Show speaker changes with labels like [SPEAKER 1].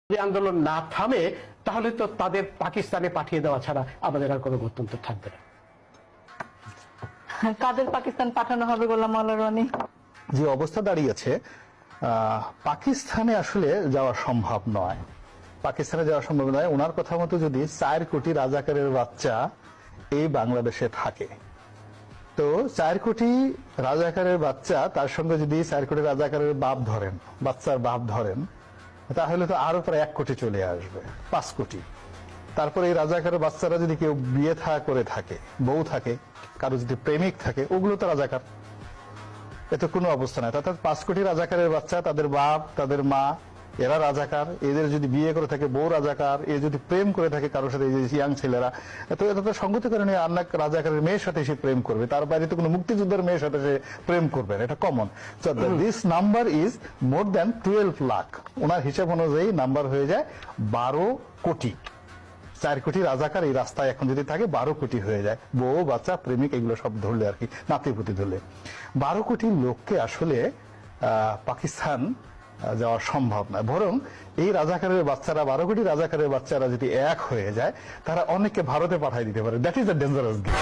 [SPEAKER 1] যদি আন্দোলন না থামে তাহলে তো তাদের পাকিস্তানে পাঠিয়ে দেওয়া ছাড়া আমাদের আর কোনো গত্যন্তর থাকবে না।
[SPEAKER 2] কাদের পাকিস্তান পাঠানো হবে গোলাম মাওলা রনি?
[SPEAKER 3] যে অবস্থা দাঁড়িয়েছে, পাকিস্তানে আসলে যাওয়া সম্ভব নয়। পাকিস্তানে যাওয়া সম্ভব নয়। ওনার কথা মতো যদি 4 কোটি রাজাকারের বাচ্চা এই বাংলাদেশে থাকে, তো 4 কোটি রাজাকারের বাচ্চা, তার সঙ্গে যদি 4 কোটি রাজাকারের বাপ ধরেন, বাচ্চার বাপ ধরেন, তাহলে তো আরো প্রায় 1 কোটি চলে আসবে, 5 কোটি। তারপরে এই রাজাকারের বাচ্চারা যদি কেউ বিয়ে করে থাকে, বউ থাকে, কারো যদি প্রেমিক থাকে, ওগুলো তো রাজাকার। এতে কোনো অবস্থা নাই। অর্থাৎ 5 কোটি রাজাকারের বাচ্চা, তাদের বাপ, তাদের মা, এরা রাজাকার। এদের যদি বিয়ে করে থাকে, বউ রাজাকার। এ যদি প্রেম করে থাকে কারোর সাথে, ইয়াং ছেলেরা, তো এটা তো সঙ্গতি করে নিয়ে অনেক রাজাকারের মেয়ের সাথে সে প্রেম করবে। তার বাইরে তো কোনো মুক্তিযোদ্ধার মেয়ের সাথে সে প্রেম করবে, এটা common. This number is more than 12 lakh. ওনার হিসাব অনুযায়ী নাম্বার হয়ে যায় 12 কোটি। 4 কোটি রাজাকার এই রাস্তায় এখন যদি থাকে, 12 কোটি হয়ে যায়। বউ, বাচ্চা, প্রেমিক, এগুলো সব ধরলে আর কি, নাতিপুতি ধরলে 12 কোটি লোককে আসলে পাকিস্তান যাওয়া সম্ভব নয়। বরং এই রাজাকারের বাচ্চারা, 12 কোটি রাজাকারের বাচ্চারা যদি এক হয়ে যায়, তারা অনেককে ভারতে পাঠিয়ে দিতে পারে। That is the dangerous game.